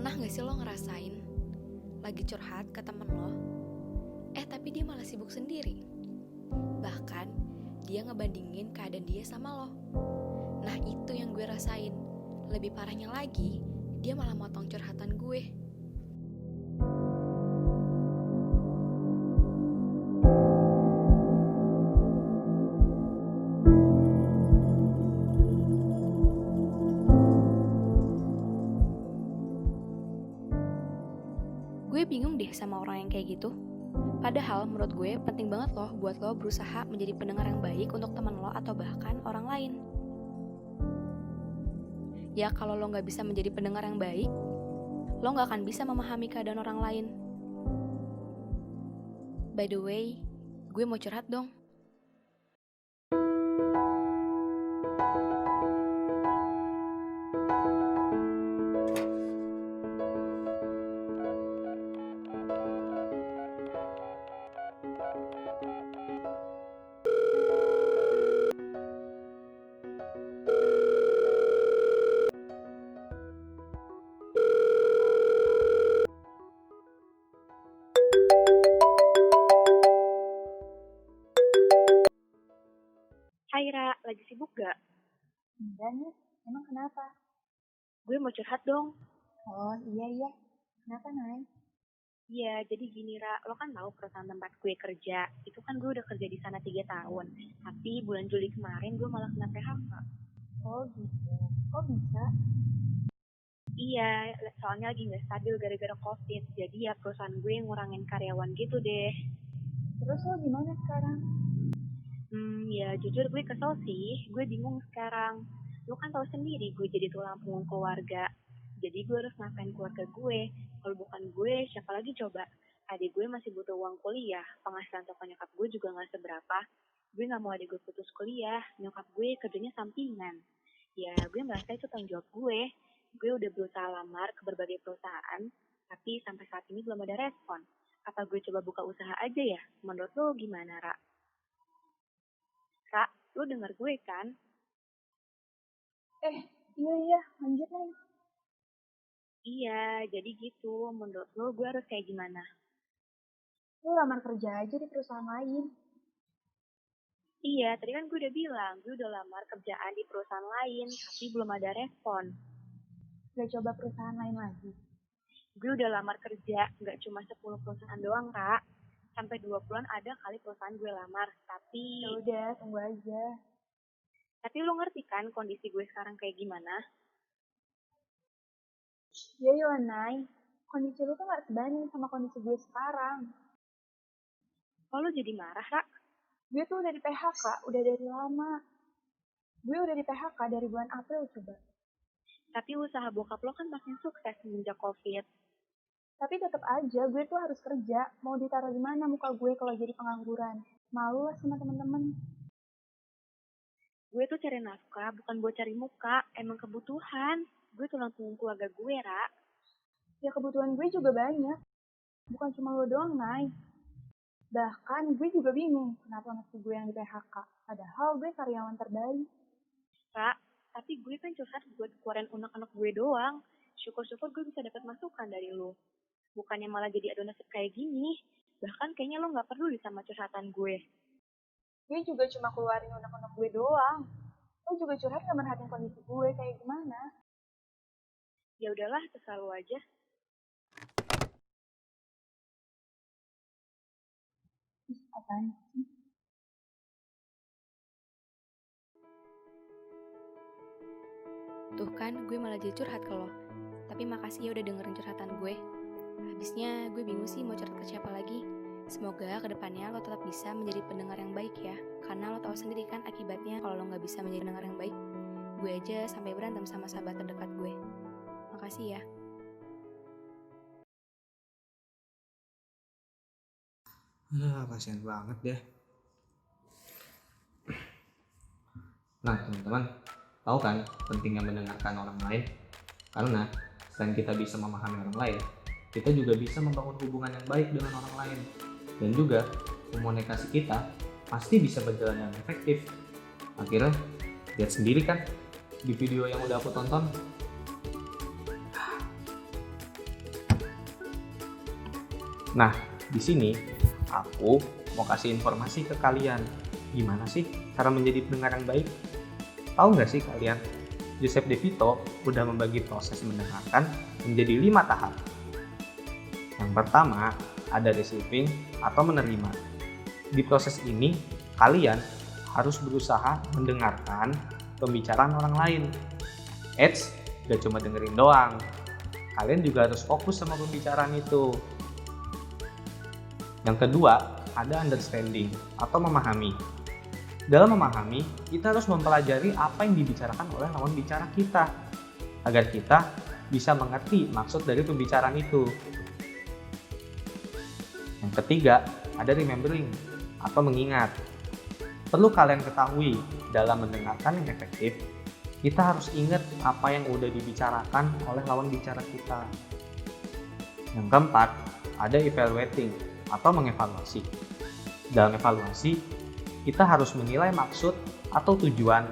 Pernah gak sih lo ngerasain lagi curhat ke temen lo, tapi dia malah sibuk sendiri. Bahkan dia ngebandingin keadaan dia sama lo. Nah itu yang gue rasain. Lebih parahnya lagi, dia malah motong curhatan gue. Gue bingung deh sama orang yang kayak gitu. Padahal menurut gue penting banget loh buat lo berusaha menjadi pendengar yang baik untuk teman lo atau bahkan orang lain. Ya kalau lo gak bisa menjadi pendengar yang baik, lo gak akan bisa memahami keadaan orang lain. By the way, gue mau curhat dong. Hai Ra, lagi sibuk gak? Enggak nih, emang kenapa? Gue mau curhat dong. Oh iya, kenapa Nay? Iya, jadi gini Ra, lo kan tahu perusahaan tempat gue kerja. Itu kan gue udah kerja di sana 3 tahun. Tapi bulan Juli kemarin gue malah kena PHK. Oh gitu, kok bisa? Iya, soalnya lagi gak stabil gara-gara COVID. Jadi ya perusahaan gue ngurangin karyawan gitu deh. Terus lo gimana sekarang? Ya jujur gue kesel sih. Gue bingung sekarang. Lo kan tahu sendiri gue jadi tulang punggung keluarga. Jadi gue harus ngapain keluarga gue. Kalau bukan gue, siapa lagi coba? Adik gue masih butuh uang kuliah. Penghasilan toko nyokap gue juga gak seberapa. Gue gak mau adik gue putus kuliah. Nyokap gue kerjanya sampingan. Ya gue merasa itu tanggung jawab gue. Gue udah berusaha lamar ke berbagai perusahaan. Tapi sampai saat ini belum ada respon. Apa gue coba buka usaha aja ya? Menurut lo gimana, Ra? Ra, lo denger gue kan? Iya, lanjut Nay. Iya, jadi gitu. Menurut lo gue harus kayak gimana? Lo lamar kerja aja di perusahaan lain. Iya, tadi kan gue udah bilang, gue udah lamar kerjaan di perusahaan lain, tapi belum ada respon. Gak coba perusahaan lain lagi. Gue udah lamar kerja, nggak cuma 10 perusahaan doang, Kak. Sampai 20-an ada kali perusahaan gue lamar, tapi... Ya udah, tunggu aja. Tapi lo ngerti kan kondisi gue sekarang kayak gimana? Ya iya Nay, kondisi lo tuh gak sebanding sama kondisi gue sekarang. Kok lo jadi marah, Ra? Gue tuh udah di PHK, udah dari lama. Gue udah di PHK dari bulan April coba. Tapi usaha bokap lo kan makin sukses semenjak COVID. Tapi tetap aja gue tuh harus kerja. Mau ditaruh di mana muka gue kalau jadi pengangguran? Malu lah sama temen-temen. Gue tuh cari nafkah, bukan buat cari muka, emang kebutuhan. Gue tulang punggung keluarga gue, Ra. Ya kebutuhan gue juga banyak. Bukan cuma lo doang, Nay. Bahkan gue juga bingung kenapa mesti gue yang di PHK. Padahal gue karyawan terbaik. Ra, tapi gue kan curhat buat keluarin unek-unek gue doang. Syukur-syukur gue bisa dapat masukan dari lo. Bukannya malah jadi adu nasib kayak gini. Bahkan kayaknya lo gak peduli sama curhatan gue. Gue juga cuma keluarin unek-unek gue doang. Lo juga curhat gak merhatiin kondisi gue kayak gimana. Ya udahlah, terserah lo aja. Apaan sih? Tuh kan gue malah jadi curhat ke lo. Tapi makasih ya udah dengerin curhatan gue. Habisnya gue bingung sih mau curhat ke siapa lagi. Semoga kedepannya lo tetap bisa menjadi pendengar yang baik ya. Karena lo tahu sendiri kan akibatnya kalau lo gak bisa menjadi pendengar yang baik. Gue aja sampai berantem sama sahabat terdekat gue. Makasih ya. Kasihan banget deh. Nah teman-teman, tahu kan pentingnya mendengarkan orang lain? Karena selain kita bisa memahami orang lain, kita juga bisa membangun hubungan yang baik dengan orang lain. Dan juga komunikasi kita pasti bisa berjalan dengan efektif. Akhirnya, lihat sendiri kan di video yang udah aku tonton. Nah, di sini aku mau kasih informasi ke kalian. Gimana sih cara menjadi pendengar yang baik? Tahu nggak sih kalian, Joseph DeVito udah membagi proses mendengarkan menjadi 5 tahap. Yang pertama, ada receiving atau menerima. Di proses ini, kalian harus berusaha mendengarkan pembicaraan orang lain. Eits, gak cuma dengerin doang. Kalian juga harus fokus sama pembicaraan itu. Yang kedua, ada understanding atau memahami. Dalam memahami, kita harus mempelajari apa yang dibicarakan oleh lawan bicara kita, agar kita bisa mengerti maksud dari pembicaraan itu. Yang ketiga, ada remembering atau mengingat. Perlu kalian ketahui, dalam mendengarkan yang efektif, kita harus ingat apa yang udah dibicarakan oleh lawan bicara kita. Yang keempat, ada evaluating atau mengevaluasi. Dalam evaluasi, kita harus menilai maksud atau tujuan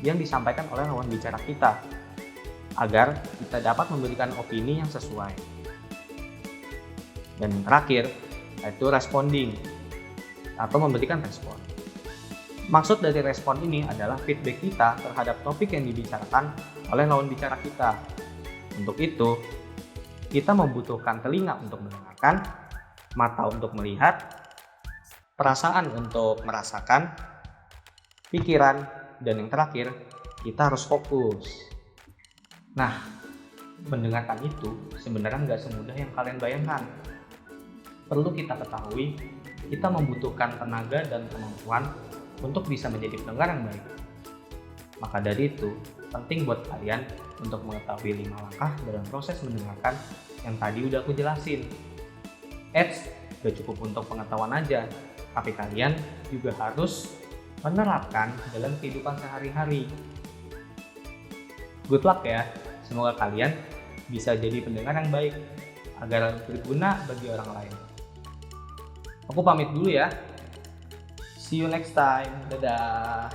yang disampaikan oleh lawan bicara kita, agar kita dapat memberikan opini yang sesuai. Dan yang terakhir, yaitu responding atau memberikan respon. Maksud dari respon ini adalah feedback kita terhadap topik yang dibicarakan oleh lawan bicara kita. Untuk itu, kita membutuhkan telinga untuk mendengarkan, mata untuk melihat, perasaan untuk merasakan, pikiran, dan yang terakhir, kita harus fokus. Nah, mendengarkan itu sebenarnya nggak semudah yang kalian bayangkan. Perlu kita ketahui, kita membutuhkan tenaga dan kemampuan untuk bisa menjadi pendengar yang baik. Maka dari itu, penting buat kalian untuk mengetahui 5 langkah dalam proses mendengarkan yang tadi udah aku jelasin. Eits, gak cukup untuk pengetahuan aja, tapi kalian juga harus menerapkan dalam kehidupan sehari-hari. Good luck ya, semoga kalian bisa jadi pendengar yang baik, agar berguna bagi orang lain. Aku pamit dulu ya. See you next time. Dadah.